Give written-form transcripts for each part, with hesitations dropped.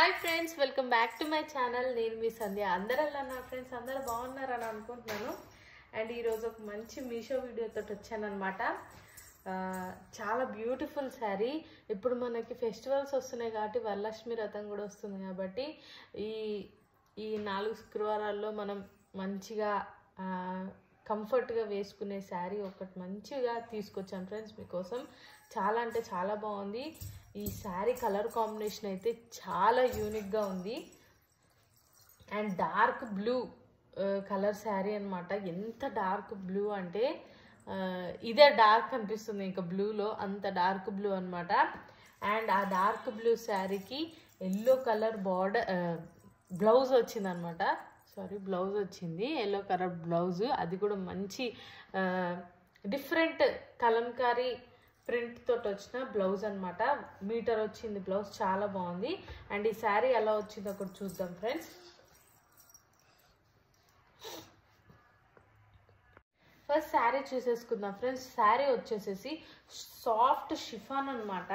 Hi friends, welcome back to my channel. నేను మీ సంధ్య. అందరూ ఎలా నా ఫ్రెండ్స్ అందరూ బాగున్నారని అనుకుంటున్నాను. అండ్ ఈరోజు ఒక మంచి మీషో వీడియోతో వచ్చానమాట. చాలా బ్యూటిఫుల్ శారీ. ఇప్పుడు మనకి ఫెస్టివల్స్ వస్తున్నాయి కాబట్టి వరలక్ష్మి వ్రతం కూడా వస్తుంది కాబట్టి ఈ 4 శుక్రవారాల్లో మనం మంచిగా కంఫర్ట్గా వేసుకునే శారీ ఒకటి మంచిగా తీసుకొచ్చాను ఫ్రెండ్స్ మీకోసం. చాలా అంటే చాలా బాగుంది. ఈ శారీ కలర్ కాంబినేషన్ అయితే చాలా యూనిక్గా ఉంది. And dark blue colour sari అనమాట. ఎంత డార్క్ బ్లూ అంటే ఇదే డార్క్ అనిపిస్తుంది ఇంకా బ్లూలో, అంత డార్క్ బ్లూ అనమాట. అండ్ ఆ డార్క్ బ్లూ శారీకి ఎల్లో కలర్ బార్డర్ బ్లౌజ్ వచ్చిందనమాట. బ్లౌజ్ వచ్చింది, ఎల్లో కలర్ బ్లౌజ్. అది కూడా మంచి డిఫరెంట్ కలంకారీ ప్రింట్ తోటి వచ్చిన బ్లౌజ్ అనమాట. మీటర్ వచ్చింది బ్లౌజ్, చాలా బాగుంది. అండ్ ఈ శారీ ఎలా వచ్చిందో ఒకటి చూద్దాం ఫ్రెండ్స్. ఫస్ట్ శారీ చూసేసుకుందాం ఫ్రెండ్స్. శారీ వచ్చేసేసి సాఫ్ట్ షిఫాన్ అనమాట.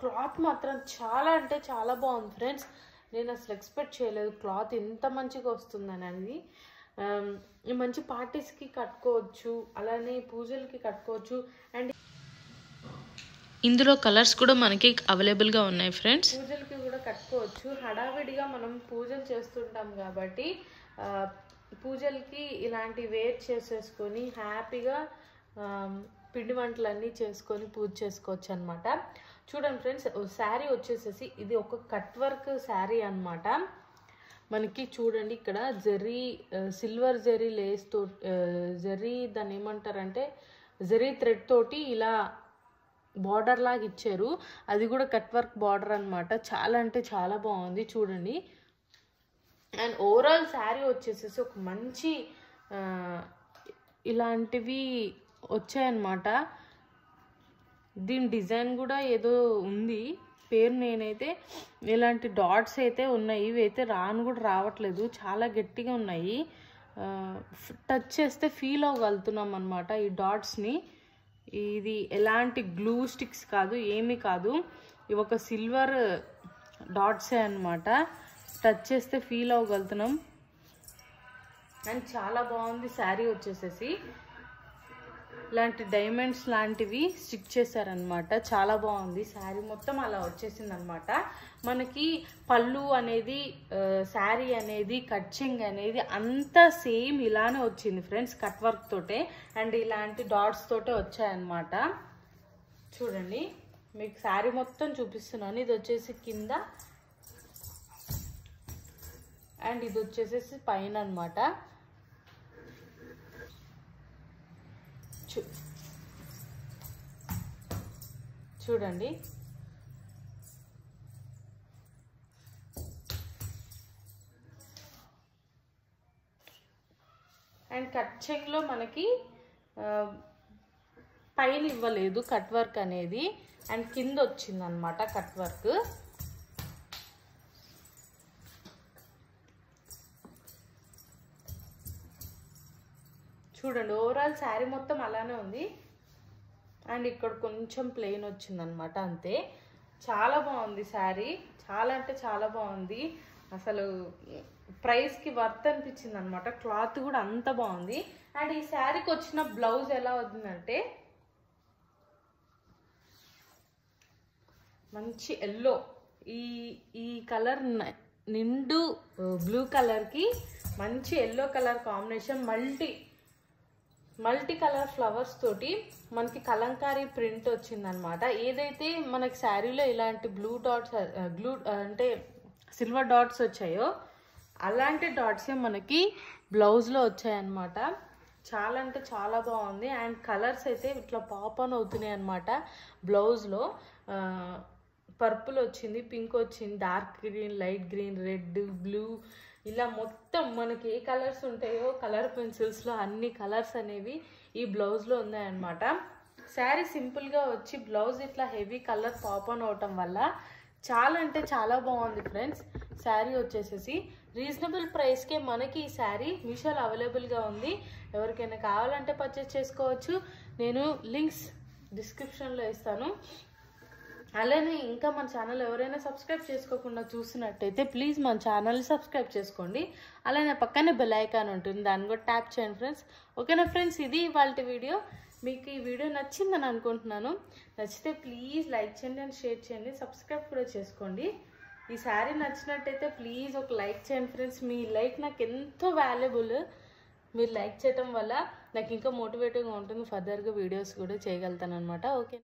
క్లాత్ మాత్రం చాలా అంటే చాలా బాగుంది ఫ్రెండ్స్. నేను అసలు ఎక్స్పెక్ట్ చేయలేదు క్లాత్ ఎంత మంచిగా వస్తుందని. అనేది ఈ మంచి పార్టీస్కి కట్టుకోవచ్చు, అలానే పూజలకి కట్టుకోవచ్చు. అండ్ ఇందులో కలర్స్ కూడా మనకి అవైలబుల్గా ఉన్నాయి ఫ్రెండ్స్. పూజలకి కూడా కట్టుకోవచ్చు. హడావిడిగా మనం పూజలు చేస్తుంటాం కాబట్టి పూజలకి ఇలాంటి వేర్ చేసేసుకొని హ్యాపీగా పిండి వంటలన్నీ చేసుకొని పూజ చేసుకోవచ్చు అనమాట. చూడండి ఫ్రెండ్స్, శారీ వచ్చేసేసి ఇది ఒక కట్ వర్క్ శారీ అనమాట. మనకి చూడండి ఇక్కడ జరీ సిల్వర్ జరీ లేస్ తో జరీ దాన్ని ఏమంటారంటే జరీ థ్రెడ్ తోటి ఇలా బార్డర్ లాగా ఇచ్చారు. అది కూడా కట్ వర్క్ బార్డర్ అనమాట. చాలా అంటే చాలా బాగుంది చూడండి. అండ్ ఓవరాల్ శారీ వచ్చేసేసి ఒక మంచి ఇలాంటివి వచ్చాయన్నమాట. దీని డిజైన్ కూడా ఏదో ఉంది పేరు, నేనైతే ఇలాంటి డాట్స్ అయితే ఉన్నాయి. ఇవి అయితే కూడా రావట్లేదు, చాలా గట్టిగా ఉన్నాయి. టచ్ చేస్తే ఫీల్ అవ్వగలుగుతున్నాం అనమాట ఈ డాట్స్ని. ఇది ఎలాంటి గ్లూ స్టిక్స్ కాదు, ఏమీ కాదు. ఇవి ఒక సిల్వర్ డాట్సే అనమాట. టచ్ చేస్తే ఫీల్ అవ్వగలుగుతున్నాం. అండ్ చాలా బాగుంది శారీ వచ్చేసేసి. ఇలాంటి డైమండ్స్ లాంటివి స్టిక్ చేశారనమాట. చాలా బాగుంది శారీ మొత్తం అలా వచ్చేసింది అనమాట. మనకి పళ్ళు అనేది శారీ అనేది కట్చింగ్ అనేది అంతా సేమ్ ఇలానే వచ్చింది ఫ్రెండ్స్, కట్ వర్క్ తోటే. అండ్ ఇలాంటి డాట్స్ తోటే వచ్చాయన్నమాట. చూడండి, మీకు శారీ మొత్తం చూపిస్తున్నాను. ఇది వచ్చేసి కింద అండ్ ఇది వచ్చేసేసి పైన అనమాట. చూడండి, అండ్ కట్చింగ్లో మనకి పైన ఇవ్వలేదు కట్ వర్క్ అనేది, అండ్ కింద వచ్చిందనమాట కట్ వర్క్. చూడండి, ఓవరాల్ శారీ మొత్తం అలానే ఉంది. అండ్ ఇక్కడ కొంచెం ప్లెయిన్ వచ్చిందనమాట, అంతే. చాలా బాగుంది శారీ, చాలా అంటే చాలా బాగుంది. అసలు ప్రైస్కి వర్త్ అనిపించింది అనమాట. క్లాత్ కూడా అంత బాగుంది. అండ్ ఈ శారీకి వచ్చిన బ్లౌజ్ ఎలా వస్తుందంటే మంచి ఎల్లో, ఈ కలర్ నిండు బ్లూ కలర్కి మంచి yellow colour combination, multi colour flowers తోటి మనకి కలంకారీ ప్రింట్ వచ్చిందనమాట. ఏదైతే మనకి శారీలో ఇలాంటి అంటే సిల్వర్ డాట్స్ వచ్చాయో అలాంటి డాట్సే మనకి బ్లౌజ్లో వచ్చాయన్నమాట. చాలా అంటే చాలా బాగుంది. అండ్ కలర్స్ అయితే ఇట్లా పాప్ ఆన్ అవుతున్నాయి అనమాట. బ్లౌజ్లో పర్పుల్ వచ్చింది, పింక్ వచ్చింది, dark green, light green, red, blue, ఇలా మొత్తం మనకి ఏ కలర్స్ ఉంటాయో కలర్ పెన్సిల్స్లో అన్ని కలర్స్ అనేవి ఈ బ్లౌజ్లో ఉన్నాయన్నమాట. శారీ సింపుల్గా వచ్చి బ్లౌజ్ ఇట్లా హెవీ కలర్ పాప్ ఆన్ అవటం వల్ల చాలా అంటే చాలా బాగుంది ఫ్రెండ్స్. శారీ వచ్చేసేసి రీజనబుల్ ప్రైస్కే మనకి ఈ శారీ మీషోలో అవైలబుల్గా ఉంది. ఎవరికైనా కావాలంటే పర్చేస్ చేసుకోవచ్చు. నేను లింక్స్ డిస్క్రిప్షన్లో ఇస్తాను. అలానే ఇంకా మన ఛానల్ ఎవరైనా సబ్స్క్రైబ్ చేసుకోకుండా చూస్తున్నట్టయితే ప్లీజ్ మన ఛానల్ని సబ్స్క్రైబ్ చేసుకోండి. అలానే పక్కనే బెల్ ఐకాన్ ఉంటుంది, దాన్ని కూడా ట్యాప్ చేయండి ఫ్రెండ్స్. ఓకేనా ఫ్రెండ్స్, ఇది ఇవాళ వీడియో. మీకు ఈ వీడియో నచ్చిందని అనుకుంటున్నాను. నచ్చితే ప్లీజ్ లైక్ చేయండి అండ్ షేర్ చేయండి, సబ్స్క్రైబ్ కూడా చేసుకోండి. ఈ శారీ నచ్చినట్టయితే ప్లీజ్ ఒక లైక్ చేయండి ఫ్రెండ్స్. మీ లైక్ నాకు ఎంతో వాల్యుబుల్. మీరు లైక్ చేయడం వల్ల నాకు ఇంకా మోటివేటివ్గా ఉంటుంది, ఫర్దర్గా వీడియోస్ కూడా చేయగలుగుతాను అనమాట. ఓకే.